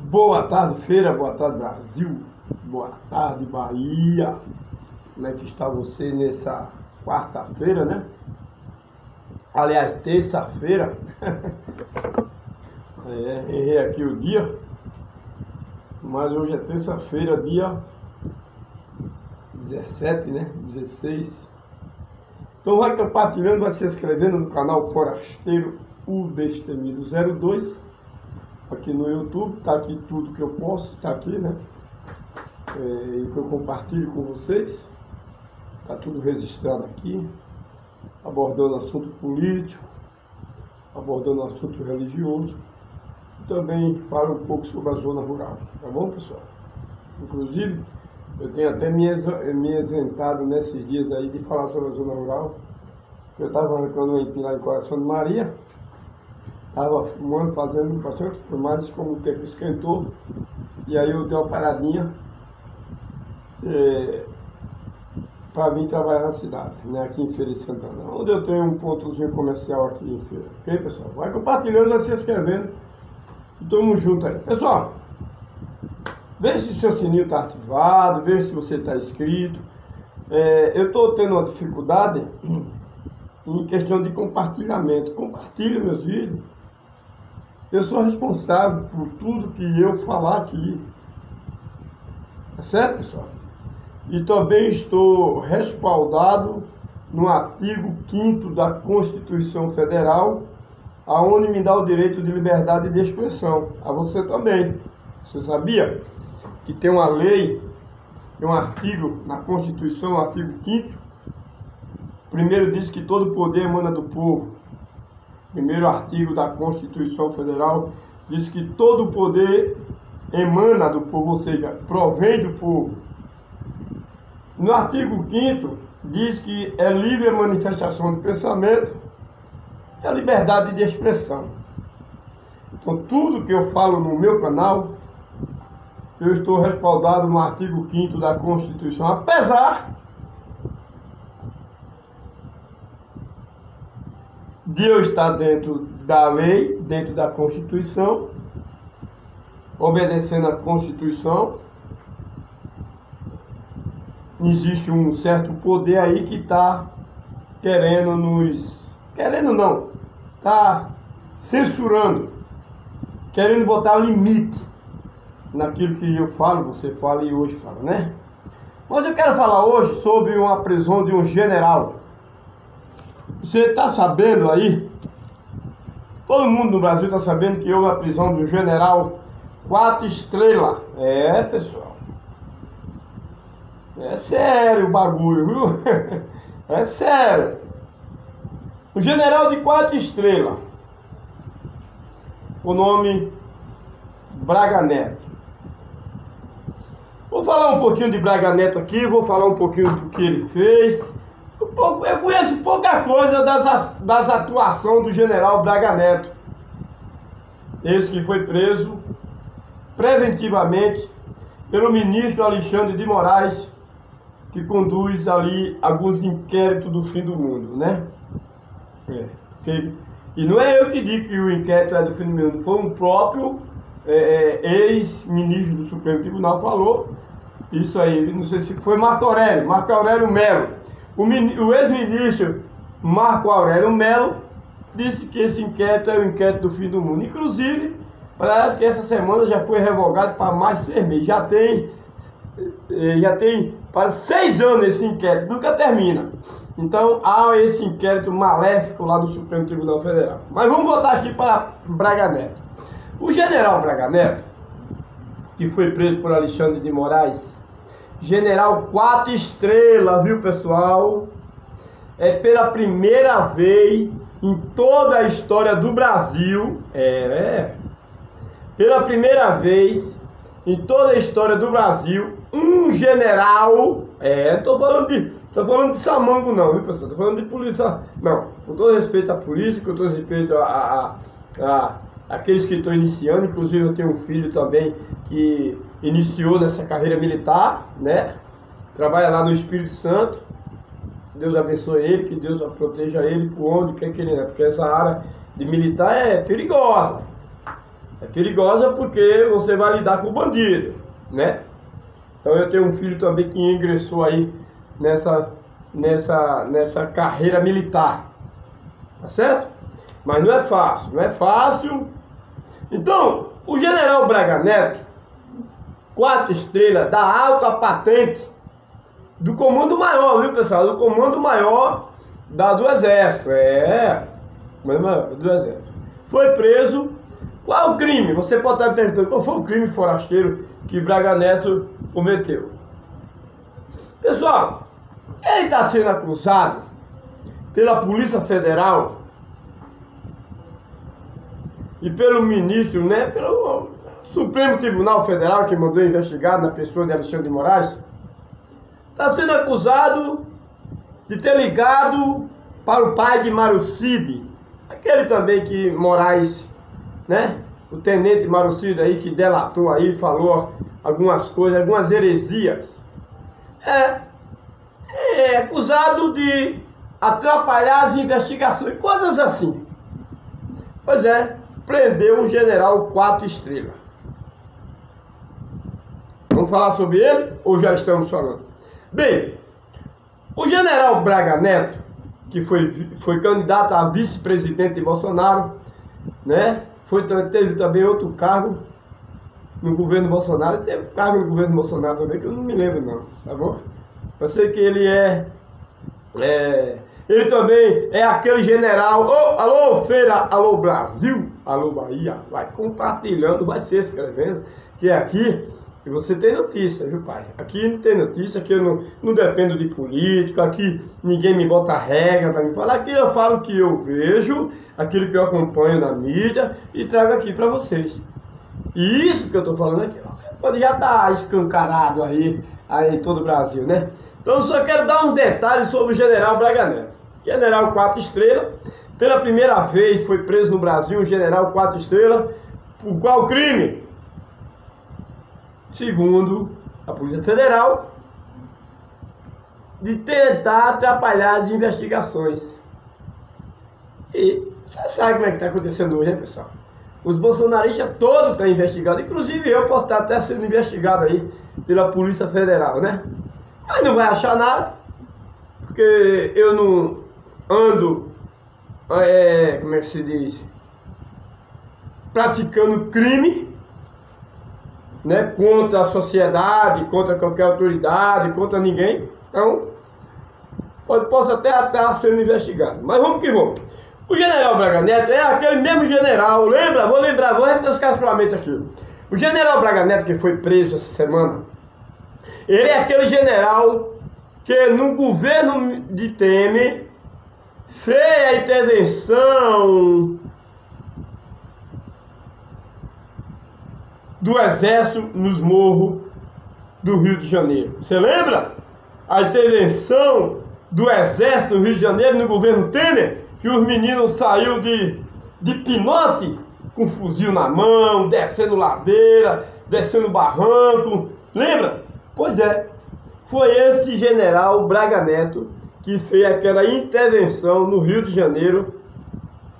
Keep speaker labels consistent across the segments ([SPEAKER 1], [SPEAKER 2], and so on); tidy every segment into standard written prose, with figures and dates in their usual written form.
[SPEAKER 1] Boa tarde, feira, boa tarde, Brasil, boa tarde, Bahia. Como é que está você nessa quarta-feira, né? Aliás, terça-feira. Errei aqui o dia, mas hoje é terça-feira, dia 17, né? 16. Então vai compartilhando, vai se inscrevendo no canal Forasteiro, o Destemido 02. Aqui no YouTube, tá aqui tudo que eu posso, tá aqui, né? E que eu compartilho com vocês. Tá tudo registrado aqui, abordando assunto político, abordando assunto religioso. E também falo um pouco sobre a zona rural, tá bom, pessoal? Inclusive, eu tenho até me isentado nesses dias aí de falar sobre a zona rural. Eu estava arrancando um empim lá em Coração de Maria. Estava fumando, fazendo bastante filmagens, como o tempo esquentou, e aí eu dei uma paradinha para vir trabalhar na cidade, né, aqui em Feira de Santana, onde eu tenho um pontozinho comercial aqui em Feira. Ok, pessoal? Vai compartilhando, vai se inscrevendo e tamo junto aí. Pessoal, vê se o seu sininho está ativado, vê se você está inscrito. Eu estou tendo uma dificuldade em questão de compartilhamento. Compartilhe meus vídeos. Eu sou responsável por tudo que eu falar aqui. Tá certo, pessoal? E também estou respaldado no artigo 5º da Constituição Federal, aonde me dá o direito de liberdade de expressão. A você também. Você sabia que tem uma lei, tem um artigo na Constituição, o artigo 5º. Primeiro diz que todo poder emana do povo. Primeiro artigo da Constituição Federal diz que todo poder emana do povo, ou seja, provém do povo. No artigo 5º diz que é livre a manifestação de pensamento e a liberdade de expressão. Então tudo que eu falo no meu canal, eu estou respaldado no artigo 5º da Constituição, apesar de eu estar dentro da lei, dentro da Constituição, obedecendo a Constituição. Existe um certo poder aí que está querendo está censurando, querendo botar limite naquilo que eu falo, você fala e hoje fala, né? Mas eu quero falar hoje sobre uma prisão de um general. Você está sabendo aí, todo mundo no Brasil está sabendo que houve a prisão do general 4 estrelas. Pessoal, é sério o bagulho, viu? É sério. O general de 4 estrelas, o nome Braga Neto. Vou falar um pouquinho de Braga Neto aqui, vou falar um pouquinho do que ele fez. Eu conheço pouca coisa das atuações do general Braga Neto. Esse que foi preso preventivamente pelo ministro Alexandre de Moraes, que conduz ali alguns inquéritos do fim do mundo, né? E não é eu que digo que o inquérito é do fim do mundo, foi um próprio ex-ministro do Supremo Tribunal falou isso aí, não sei se foi Marco Aurélio Melo. O ex-ministro Marco Aurélio Melo disse que esse inquérito é o inquérito do fim do mundo. Inclusive, parece que essa semana já foi revogado para mais 6 meses. Já tem para 6 anos esse inquérito, nunca termina. Então há esse inquérito maléfico lá do Supremo Tribunal Federal. Mas vamos voltar aqui para Braga Neto. O general Braga Neto, que foi preso por Alexandre de Moraes, general 4 estrelas, viu, pessoal? É pela primeira vez em toda a história do Brasil, pela primeira vez em toda a história do Brasil, um general, tô falando de Samango não, viu, pessoal? Tô falando de polícia, não, com todo respeito à polícia, com todo respeito aqueles que estão iniciando. Inclusive eu tenho um filho também que iniciou nessa carreira militar, né? Trabalha lá no Espírito Santo. Que Deus abençoe ele, que Deus proteja ele por onde quer que ele é, porque essa área de militar é perigosa. É perigosa porque você vai lidar com o bandido, né? Então eu tenho um filho também que ingressou aí nessa carreira militar, tá certo? Mas não é fácil, não é fácil. Então, o general Braga Neto, 4 estrelas, da alta patente, do comando maior, viu pessoal? Do comando maior do Exército, do Exército. Foi preso. Qual o crime? Você pode estar me perguntando, qual foi o crime forasteiro que Braga Neto cometeu? Pessoal, ele está sendo acusado pela Polícia Federal e pelo ministro, né, pelo Supremo Tribunal Federal, que mandou investigar na pessoa de Alexandre de Moraes. Está sendo acusado de ter ligado para o pai de Marucide, aquele também que Moraes, né, o tenente Marucide aí que delatou aí, falou algumas coisas, algumas heresias. É acusado de atrapalhar as investigações, coisas assim. Pois é, prendeu um general 4 estrelas. Vamos falar sobre ele ou já estamos falando? Bem, o general Braga Neto, que foi candidato a vice-presidente de Bolsonaro, né? Teve também outro cargo no governo Bolsonaro. Teve cargo no governo Bolsonaro também, que eu não me lembro não, tá bom? Eu sei que ele ele também é aquele general. Alô Feira, alô Brasil, alô Bahia. Vai compartilhando, vai se inscrevendo, que é aqui e você tem notícia, viu pai? Aqui não tem notícia, aqui eu não dependo de político, aqui ninguém me bota regra para me falar. Aqui eu falo o que eu vejo, aquilo que eu acompanho na mídia e trago aqui para vocês. E isso que eu estou falando aqui, pode já estar escancarado aí em todo o Brasil, né? Então eu só quero dar uns detalhes sobre o general Braga Neto. General 4 estrelas, pela primeira vez foi preso no Brasil um general 4 estrelas, por qual crime? Segundo a Polícia Federal, de tentar atrapalhar as investigações. E você sabe como é que está acontecendo hoje, né, pessoal? Os bolsonaristas todos estão investigados, inclusive eu posso estar até sendo investigado aí pela Polícia Federal, né? Mas não vai achar nada, porque eu não ando, como é que se diz, praticando crime, né, contra a sociedade, contra qualquer autoridade, contra ninguém. Então, posso até estar sendo investigado. Mas vamos que vamos. O general Braga Neto é aquele mesmo general, lembra? Vou refrescar sua mente aqui. O general Braga Neto que foi preso essa semana, ele é aquele general que no governo de Temer fez a intervenção do Exército nos morros do Rio de Janeiro. Você lembra? A intervenção do Exército no Rio de Janeiro no governo Temer, que os meninos saíram de pinote, com fuzil na mão, descendo ladeira, descendo barranco. Lembra? Pois é, foi esse general Braga Neto que fez aquela intervenção no Rio de Janeiro,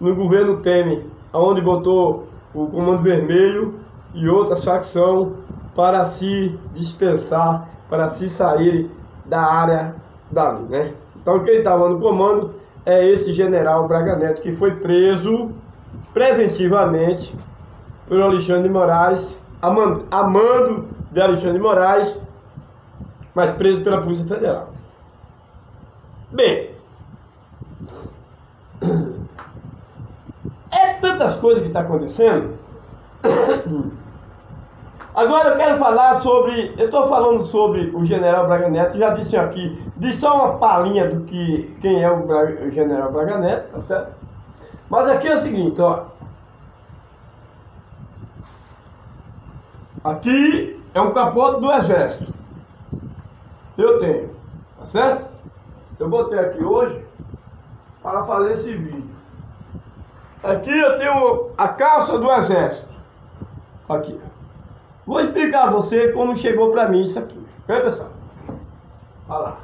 [SPEAKER 1] no governo Temer, onde botou o Comando Vermelho e outras facções para se dispensar, para se sair da área dali, né? Então quem estava no comando é esse general Braga Neto, que foi preso preventivamente por Alexandre de Moraes, a mando de Alexandre de Moraes, mas preso pela Polícia Federal. Bem, é tantas coisas que estão acontecendo. Agora eu quero falar sobre, eu estou falando sobre o general Braga Neto, já disse aqui, disse só uma palhinha do que, quem é o general Braga Neto, tá certo? Mas aqui é o seguinte, ó. Aqui é um capote do Exército. Eu tenho, tá certo? Eu botei aqui hoje para fazer esse vídeo. Aqui eu tenho a calça do Exército. Aqui. Vou explicar a você como chegou para mim isso aqui. Ok, pessoal? Olha lá.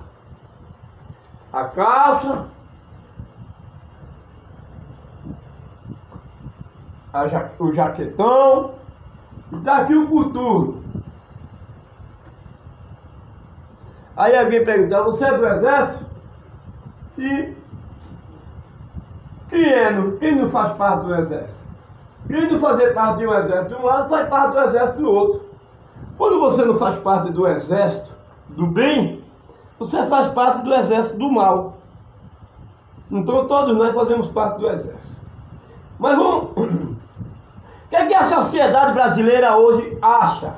[SPEAKER 1] A calça. o jaquetão, e tá aqui o coturno. Aí alguém pergunta, você é do exército? Sim. Quem não faz parte do exército? Quem não fazer parte de um exército de um lado, faz parte do exército do outro. Quando você não faz parte do exército do bem, você faz parte do exército do mal. Então todos nós fazemos parte do exército. Mas vamos... O que é que a sociedade brasileira hoje acha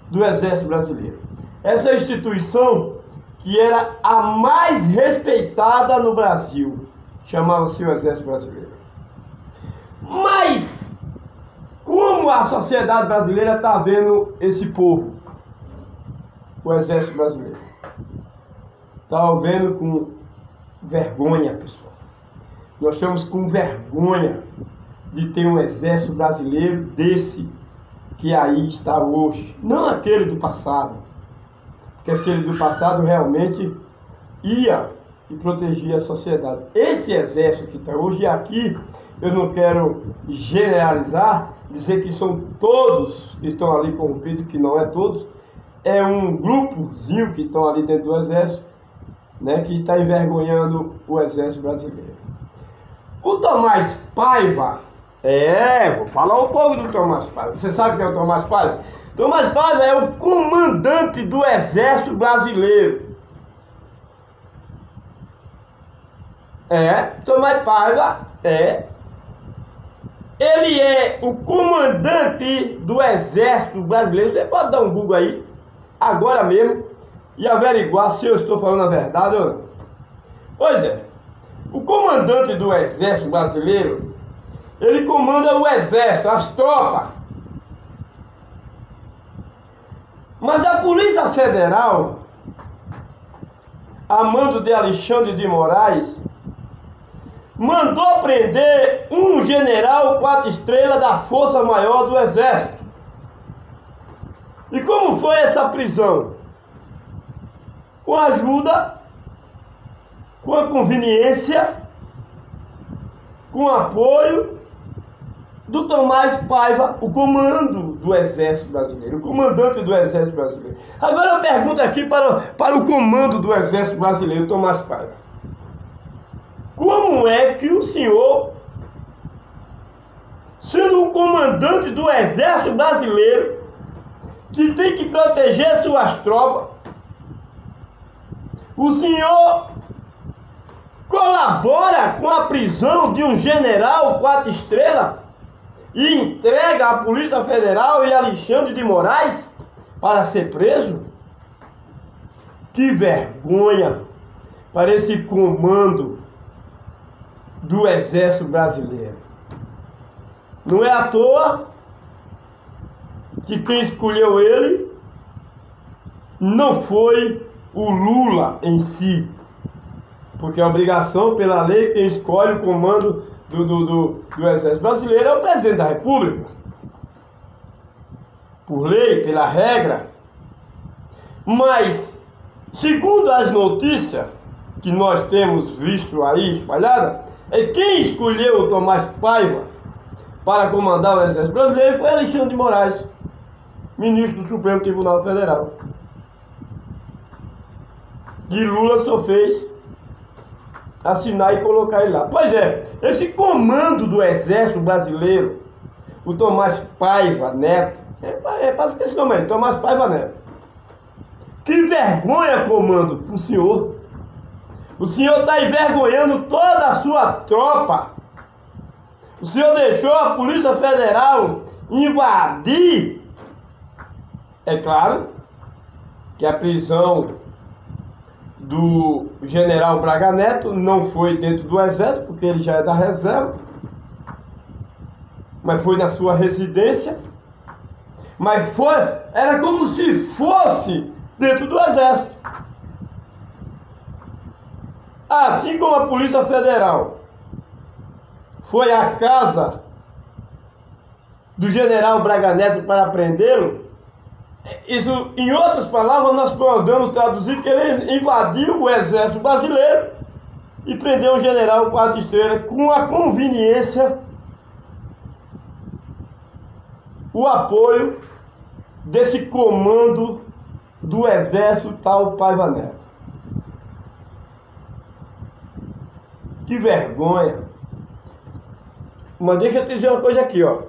[SPEAKER 1] do exército brasileiro? Essa instituição que era a mais respeitada no Brasil, chamava-se o exército brasileiro. Mas como a sociedade brasileira está vendo esse povo, o exército brasileiro? Está vendo com vergonha, pessoal. Nós estamos com vergonha de ter um exército brasileiro desse que aí está hoje. Não aquele do passado, porque aquele do passado realmente ia e protegia a sociedade. Esse exército que está hoje, e aqui eu não quero generalizar, dizer que são todos que estão ali corrompidos, que não é todos, é um grupozinho que estão ali dentro do exército, né, que está envergonhando o exército brasileiro. O Tomás Paiva, vou falar um pouco do Tomás Paiva. Você sabe quem é o Tomás Paiva? Tomás Paiva é o comandante do exército brasileiro. Tomás Paiva ele é o comandante do exército brasileiro. Você pode dar um Google aí, agora mesmo, e averiguar se eu estou falando a verdade ou não. Pois é, o comandante do exército brasileiro, ele comanda o exército, as tropas. Mas a Polícia Federal, a mando de Alexandre de Moraes, mandou prender um general 4 estrelas da Força Maior do Exército. E como foi essa prisão? Com a ajuda, com a conveniência, com o apoio do Tomás Paiva, o comando do Exército Brasileiro, o comandante do Exército Brasileiro. Agora eu pergunto aqui para o comando do Exército Brasileiro, Tomás Paiva. Como é que o senhor, sendo o comandante do Exército Brasileiro, que tem que proteger suas tropas, o senhor colabora com a prisão de um general 4 estrelas e entrega à Polícia Federal e Alexandre de Moraes para ser preso? Que vergonha para esse comando do Exército Brasileiro. Não é à toa que quem escolheu ele não foi o Lula em si, porque a obrigação pela lei, quem escolhe o comando do Exército Brasileiro é o presidente da República, por lei, pela regra. Mas segundo as notícias que nós temos visto aí espalhadas, quem escolheu o Tomás Paiva para comandar o Exército Brasileiro foi Alexandre de Moraes, ministro do Supremo Tribunal Federal. E Lula só fez assinar e colocar ele lá. Pois é, esse comando do Exército Brasileiro, o Tomás Paiva Neto, passa esse nome aí, Tomás Paiva Neto. Que vergonha, comando, pro senhor. O senhor está envergonhando toda a sua tropa. O senhor deixou a Polícia Federal invadir. É claro que a prisão do general Braga Neto não foi dentro do Exército, porque ele já é da reserva, mas foi na sua residência. Mas era como se fosse dentro do Exército. Assim como a Polícia Federal foi à casa do general Braga Neto para prendê-lo, isso, em outras palavras, nós podemos traduzir que ele invadiu o Exército Brasileiro e prendeu o general 4 estrelas com a conveniência o apoio desse comando do Exército tal Paiva Neto. Que vergonha. Mas deixa eu te dizer uma coisa aqui, ó.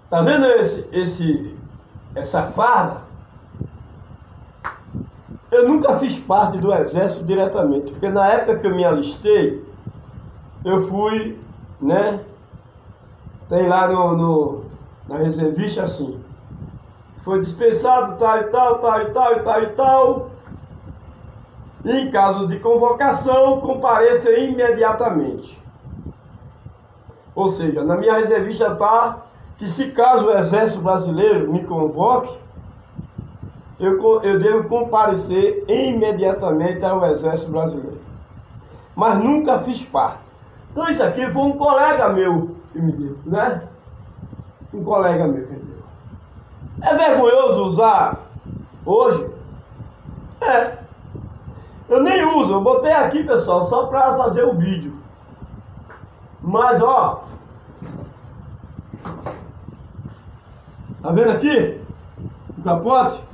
[SPEAKER 1] Tá vendo essa farda? Eu nunca fiz parte do Exército diretamente, porque na época que eu me alistei, eu fui, né? Tem lá na reservista assim. Foi dispensado, tal e tal, tal e tal e tal e tal. E em caso de convocação, compareça imediatamente. Ou seja, na minha reservista está que se caso o Exército Brasileiro me convoque, eu devo comparecer imediatamente ao Exército Brasileiro. Mas nunca fiz parte. Então isso aqui foi um colega meu que me deu, né? Um colega meu que me deu. É vergonhoso usar hoje? É. Eu nem uso, eu botei aqui, pessoal, só para fazer o vídeo. Mas, ó. Tá vendo aqui? O capote?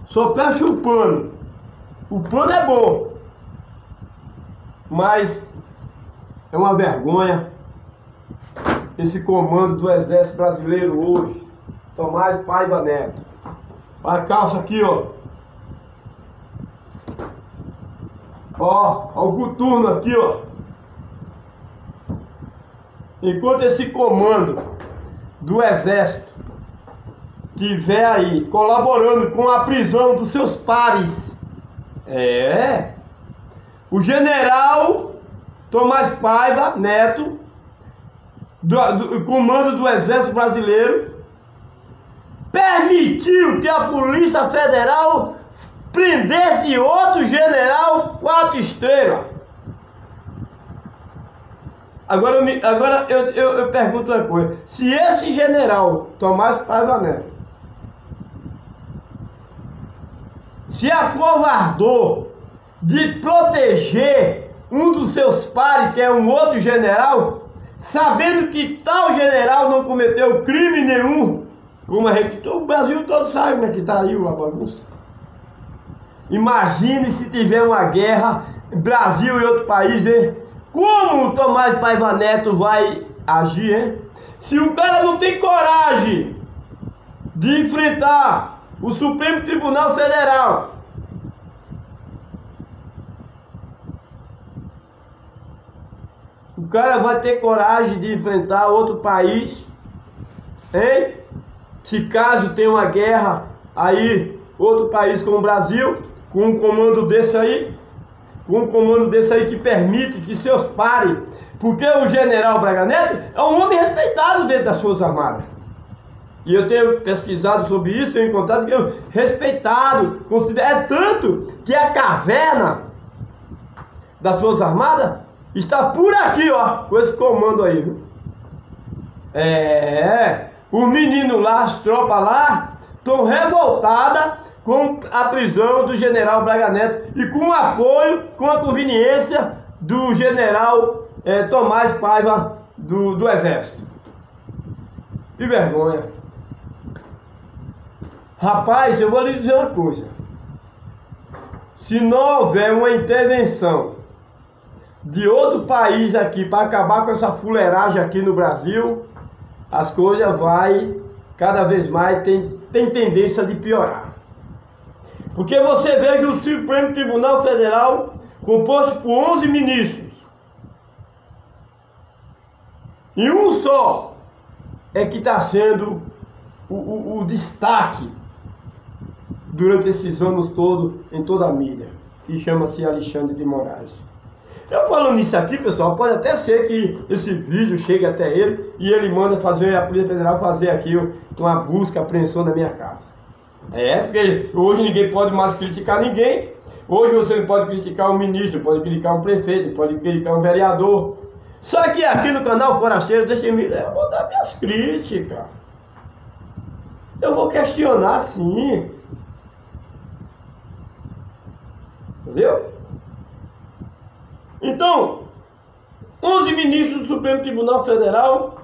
[SPEAKER 1] Só fecha o pano. O pano é bom. Mas é uma vergonha esse comando do Exército Brasileiro hoje. Tomás Paiva Neto. A calça aqui, ó. Ó, o coturno aqui, ó. Enquanto esse comando do Exército estiver aí colaborando com a prisão dos seus pares, o general Tomás Paiva Neto, do comando do Exército Brasileiro, permitiu que a Polícia Federal prendesse outro general 4 estrelas. Agora eu pergunto uma coisa: se esse general Tomás Paiva Neto se acovardou de proteger um dos seus pares, que é um outro general, sabendo que tal general não cometeu crime nenhum, como o Brasil todo sabe, né, que está aí a bagunça. Imagine se tiver uma guerra, Brasil e outro país, hein? Como o Tomás Paiva Neto vai agir, hein? Se o cara não tem coragem de enfrentar o Supremo Tribunal Federal, o cara vai ter coragem de enfrentar outro país, hein? Se caso tem uma guerra aí, outro país como o Brasil, com um comando desse aí, que permite que seus pares, porque o general Braga Neto é um homem respeitado dentro das Forças Armadas. E eu tenho pesquisado sobre isso, tenho encontrado que é respeitado, é tanto que a caverna das Forças Armadas está por aqui, ó, com esse comando aí, viu? O menino lá, as tropas lá, estão revoltadas com a prisão do general Braga Neto e com o apoio, com a conveniência do general Tomás Paiva do Exército. Que vergonha. Rapaz, eu vou lhe dizer uma coisa. Se não houver uma intervenção de outro país aqui para acabar com essa fuleiragem aqui no Brasil, as coisas vai cada vez mais, tem tendência de piorar. Porque você veja o Supremo Tribunal Federal composto por 11 ministros. E um só é que está sendo o destaque durante esses anos todos, em toda a mídia, que chama-se Alexandre de Moraes. Eu falando isso aqui, pessoal, pode até ser que esse vídeo chegue até ele e ele manda fazer, a Polícia Federal fazer aqui uma busca, apreensão na minha casa. Porque hoje ninguém pode mais criticar ninguém. Hoje você não pode criticar um ministro, pode criticar um prefeito, pode criticar um vereador. Só que aqui no canal Forasteiro, eu vou dar minhas críticas. Eu vou questionar sim. Entendeu? Então, 11 ministros do Supremo Tribunal Federal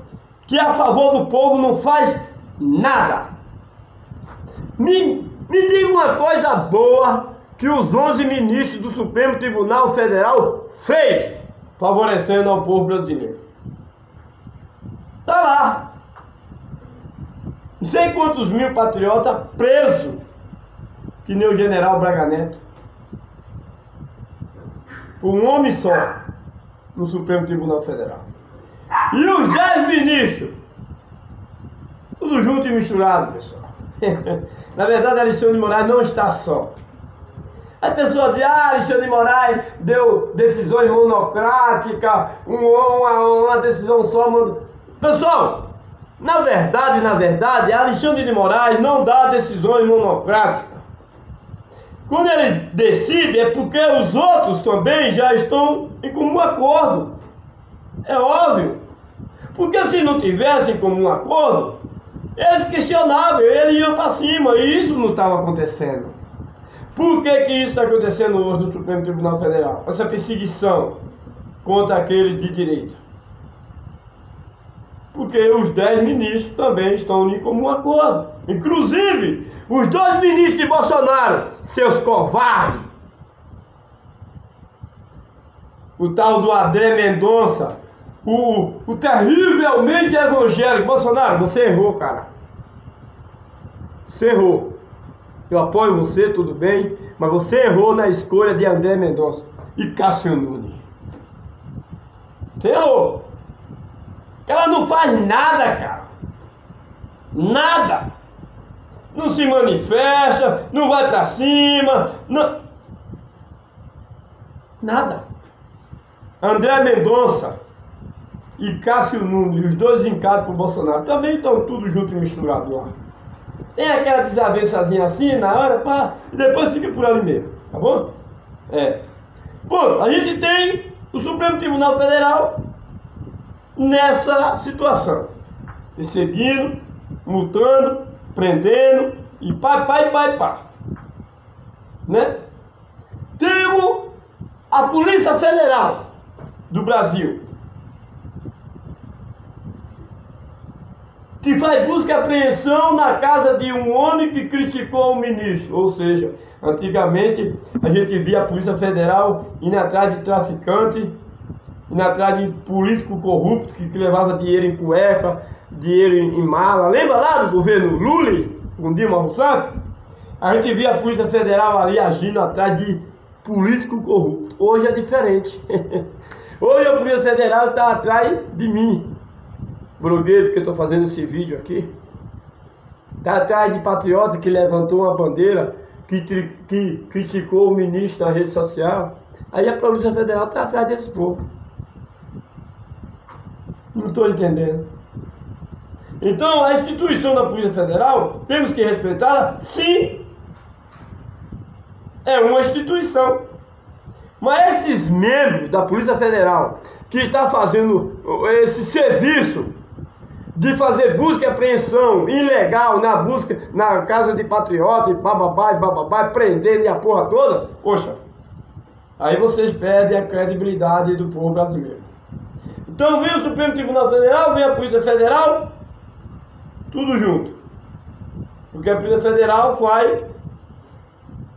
[SPEAKER 1] que é a favor do povo não faz nada. Me diga uma coisa boa que os 11 ministros do Supremo Tribunal Federal fez, favorecendo ao povo brasileiro. Tá lá. Não sei quantos mil patriotas presos, que nem o general Braga Neto. Por um homem só, no Supremo Tribunal Federal. E os 10 ministros, tudo junto e misturado, pessoal. Na verdade, Alexandre de Moraes não está só. A pessoa diz, Alexandre de Moraes deu decisões monocráticas, uma decisão só. Pessoal, na verdade, Alexandre de Moraes não dá decisões monocráticas. Quando ele decide é porque os outros também já estão em comum acordo. É óbvio. Porque se não tivessem em comum acordo, eles questionavam, eles iam para cima, e isso não estava acontecendo. Por que isso está acontecendo hoje no Supremo Tribunal Federal? Essa perseguição contra aqueles de direita. Porque os 10 ministros também estão em comum acordo. Inclusive, os 2 ministros de Bolsonaro, seus covardes. O tal do André Mendonça, o terrivelmente evangélico. Bolsonaro, você errou, cara. Você errou. Eu apoio você, tudo bem, mas você errou na escolha de André Mendonça e Cássio Nunes. Você errou. Ela não faz nada, cara. Nada. Não se manifesta, não vai pra cima, não... Nada. André Mendonça e Cássio Nunes, os 2 indicados por Bolsonaro, também estão tudo junto e misturado lá. Tem aquela desavençazinha assim na hora, pá, e depois fica por ali mesmo, tá bom? Bom, a gente tem o Supremo Tribunal Federal nessa situação, perseguindo, multando, prendendo e pá, né? Temos a Polícia Federal do Brasil, que faz busca e apreensão na casa de um homem que criticou o ministro. Ou seja, antigamente a gente via a Polícia Federal indo atrás de traficante, indo atrás de político corrupto que levava dinheiro em cueca, dinheiro em mala. Lembra lá do governo Lula, com Dilma Rousseff? A gente via a Polícia Federal ali agindo atrás de político corrupto. Hoje é diferente. Hoje a Polícia Federal está atrás de mim, blogueiro, porque eu estou fazendo esse vídeo aqui. Está atrás de patriota que levantou uma bandeira, que criticou o ministro na rede social. Aí a Polícia Federal está atrás desse povo. Não estou entendendo. Então, a instituição da Polícia Federal, temos que respeitá-la? Sim. É uma instituição. Mas esses membros da Polícia Federal, que estão fazendo esse serviço de fazer busca e apreensão ilegal na casa de patriota, e bababá, prendendo e a porra toda, poxa, aí vocês perdem a credibilidade do povo brasileiro. Então vem o Supremo Tribunal Federal, vem a Polícia Federal, tudo junto. Porque a Polícia Federal faz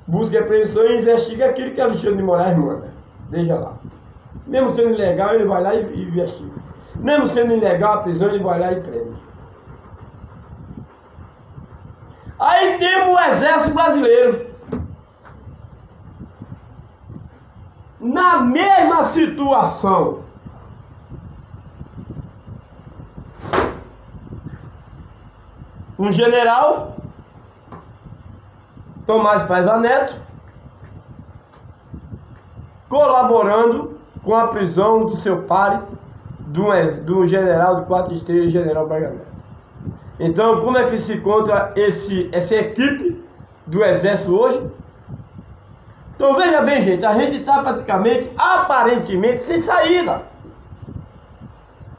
[SPEAKER 1] busca e apreensão e investiga aquilo que Alexandre de Moraes manda. Veja lá. Mesmo sendo ilegal, ele vai lá e investiga. Mesmo sendo ilegal a prisão, ele vai lá e prende. Aí temos o Exército Brasileiro. Na mesma situação. Um general, Tomás Paiva Neto, colaborando com a prisão do seu pai, do general de 4 estrelas, general Braga Neto. Então, como é que se encontra essa equipe do Exército hoje? Então, veja bem, gente, a gente está praticamente, aparentemente, sem saída.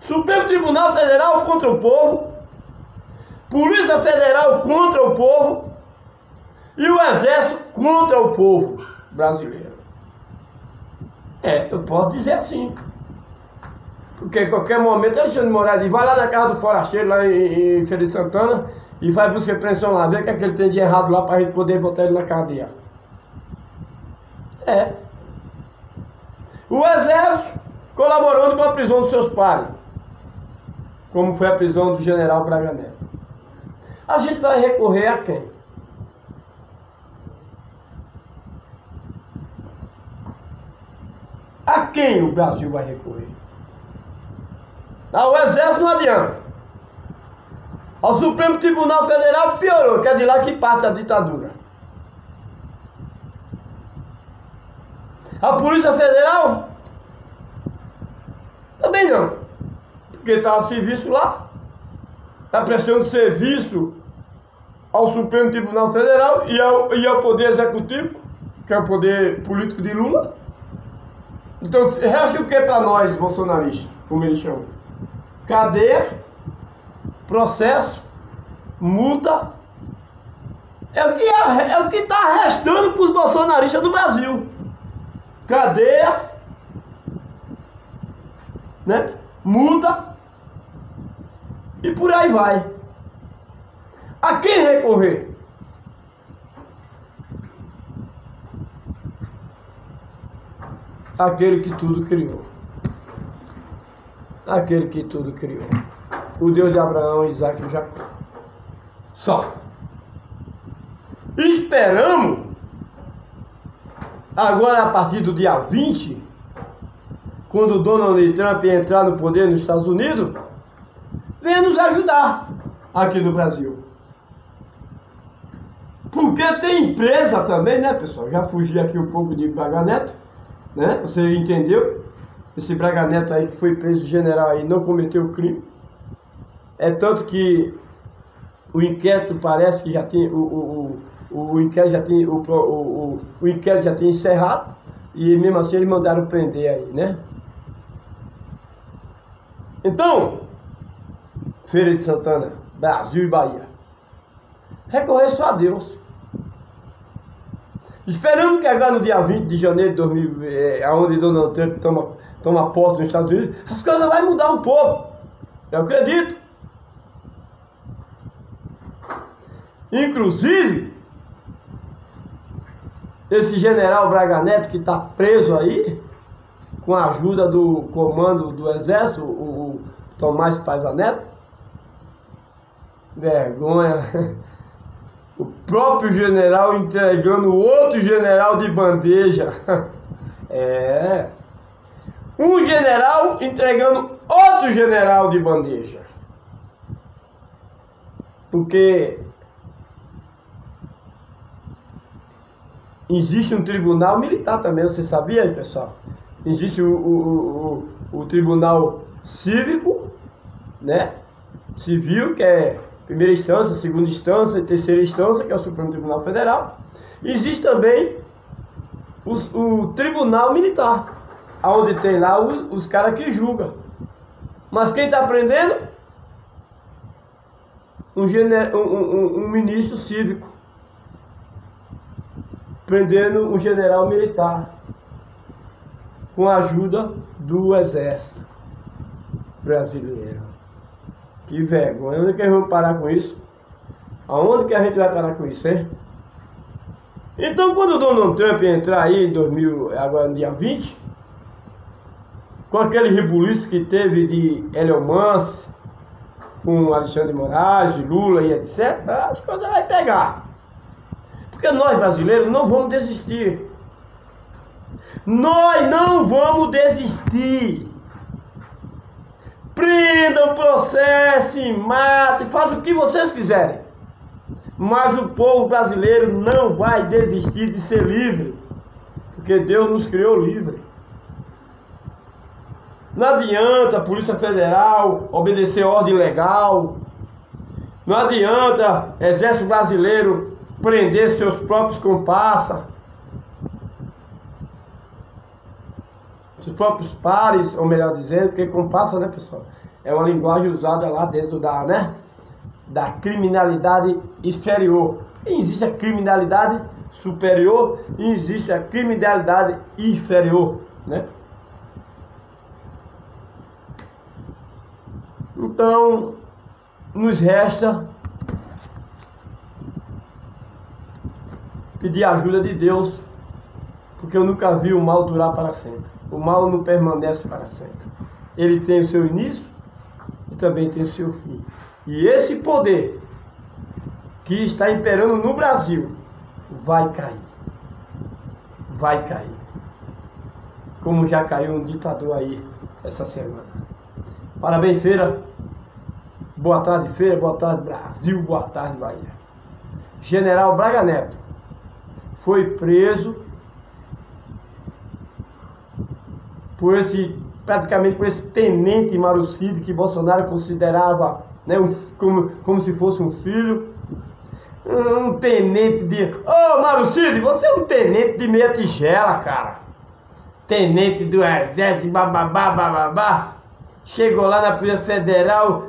[SPEAKER 1] Supremo Tribunal Federal contra o povo, Polícia Federal contra o povo e o Exército contra o povo brasileiro. Eu posso dizer assim. Porque em qualquer momento Alexandre de Moraes vai lá na casa do forasteiro, lá em Feira de Santana, e vai buscar apreensão lá, ver o que é que ele tem de errado lá para a gente poder botar ele na cadeia. É. O Exército colaborando com a prisão dos seus pares, como foi a prisão do general Braga Neto. A gente vai recorrer a quem? A quem o Brasil vai recorrer? Ao Exército não adianta. Ao Supremo Tribunal Federal piorou, que é de lá que parte a ditadura. A Polícia Federal? Também não. Porque está a serviço lá. Está prestando serviço ao Supremo Tribunal Federal e ao Poder Executivo, que é o poder político de Lula. Então, resta o que para nós, bolsonaristas, como eles chamam? Cadeia, processo, multa. É o que está restando para os bolsonaristas do Brasil. Cadeia, né? Multa e por aí vai. A quem recorrer? Aquele que tudo criou. Aquele que tudo criou. O Deus de Abraão, Isaac e Jacó. Só. Esperamos, agora a partir do dia 20, quando o Donald Trump entrar no poder nos Estados Unidos, venha nos ajudar aqui no Brasil. Porque tem empresa também, né, pessoal? Já fugi aqui um pouco de Braga Neto, né? Você entendeu? Esse Braga Neto aí que foi preso general aí não cometeu crime. É tanto que o inquérito parece que já tem o inquérito já tinha encerrado e mesmo assim eles mandaram prender aí, né? Então, Feira de Santana, Brasil e Bahia, recorrer só a Deus. Esperamos que agora no dia 20 de janeiro de 2000, onde Donald Trump toma posse nos Estados Unidos, as coisas vão mudar um pouco. Eu acredito. Inclusive, esse general Braga Neto que está preso aí, com a ajuda do comando do Exército, o Tomás Paiva Neto, vergonha, o próprio general entregando outro general de bandeja, um general entregando outro general de bandeja, porque existe um tribunal militar também, você sabia aí, pessoal? Existe o tribunal cívico, né? Civil, que é primeira instância, segunda instância e terceira instância, que é o Supremo Tribunal Federal. Existe também o tribunal militar, onde tem lá os caras que julgam. Mas quem está prendendo? Um ministro cívico. Prendendo um general militar. Com a ajuda do Exército brasileiro. Que vergonha. Onde que a gente vai parar com isso? Aonde que a gente vai parar com isso, hein? Então, quando o Donald Trump entrar aí agora no dia 20, com aquele rebuliço que teve de Elon Musk, com Alexandre de Moraes, Lula e etc., as coisas vão pegar. Porque nós brasileiros não vamos desistir. Nós não vamos desistir. Prendam, processem, matem, façam o que vocês quiserem. Mas o povo brasileiro não vai desistir de ser livre. Porque Deus nos criou livre. Não adianta a Polícia Federal obedecer ordem legal. Não adianta Exército Brasileiro prender seus próprios comparsas. Seus próprios pares, ou melhor dizendo, porque comparsa, né, pessoal? É uma linguagem usada lá dentro da criminalidade inferior. E existe a criminalidade superior e existe a criminalidade inferior, né? Então, nos resta pedir a ajuda de Deus, porque eu nunca vi o mal durar para sempre. O mal não permanece para sempre. Ele tem o seu início e também tem o seu fim. E esse poder que está imperando no Brasil vai cair. Vai cair. Como já caiu um ditador aí essa semana. Parabéns, Feira. Boa tarde, Feira. Boa tarde, Brasil. Boa tarde, Bahia. General Braga Neto foi preso praticamente por esse tenente Marucide que Bolsonaro considerava, né, como se fosse um filho. Um tenente de... Ô, Marucide, você é um tenente de meia tigela, cara. Tenente do exército, bababá, bababá. Chegou lá na Polícia Federal,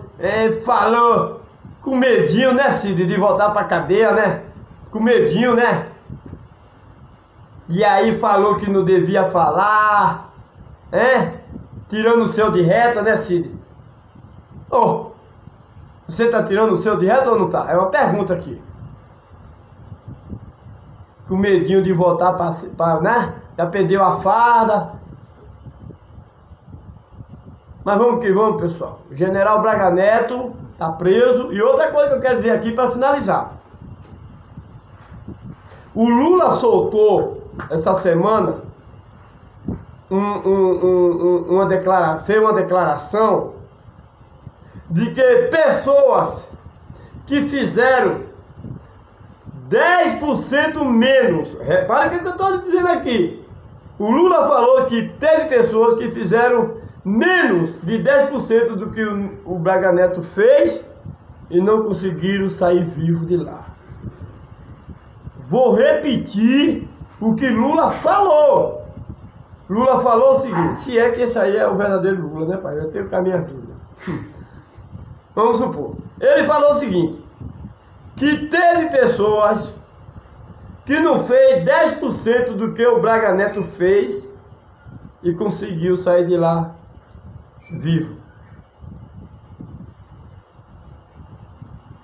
[SPEAKER 1] falou com medinho, né, Cid, de voltar pra cadeia, né? Com medinho, né? E aí falou que não devia falar, tirando o seu de reta, né, Cid? Ô, você tá tirando o seu de reta ou não tá? É uma pergunta aqui. Com medinho de voltar pra, né? Já perdeu a farda. Mas vamos que vamos, pessoal. O general Braga Neto tá preso. E outra coisa que eu quero dizer aqui para finalizar. O Lula soltou essa semana fez uma declaração de que pessoas que fizeram 10% menos, repara o que eu estou dizendo aqui. O Lula falou que teve pessoas que fizeram menos de 10% do que o Braga Neto fez e não conseguiram sair vivo de lá. Vou repetir o que Lula falou. Lula falou o seguinte, se é que esse aí é o verdadeiro Lula, né, pai? Eu tenho com a minha dúvida. Vamos supor. Ele falou o seguinte, que teve pessoas que não fez 10% do que o Braga Neto fez e conseguiu sair de lá vivo.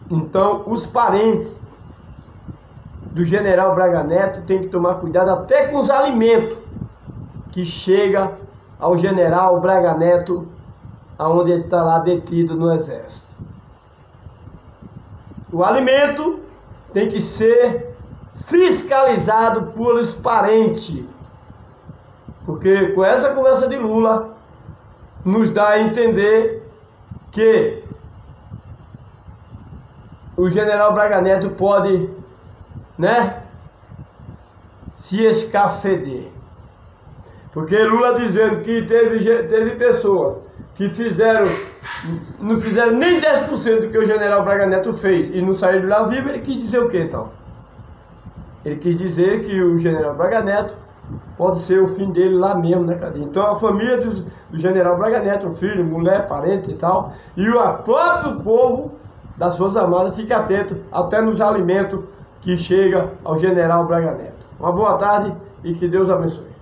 [SPEAKER 1] Então, os parentes do general Braga Neto têm que tomar cuidado até com os alimentos que chega ao general Braga Neto, aonde ele está lá detido no exército. O alimento tem que ser fiscalizado pelos parentes, porque com essa conversa de Lula nos dá a entender que o general Braga Neto pode, né, se escafeder. Porque Lula dizendo que teve pessoas que não fizeram nem 10% do que o general Braga Neto fez e não saíram de lá vivo, ele quis dizer o que então? Ele quis dizer que o general Braga Neto pode ser o fim dele lá mesmo, né, cadê? Então a família do general Braga Neto, filho, mulher, parente e tal, e o próprio povo das Forças Armadas fica atento até nos alimentos que chega ao general Braga Neto. Uma boa tarde e que Deus abençoe.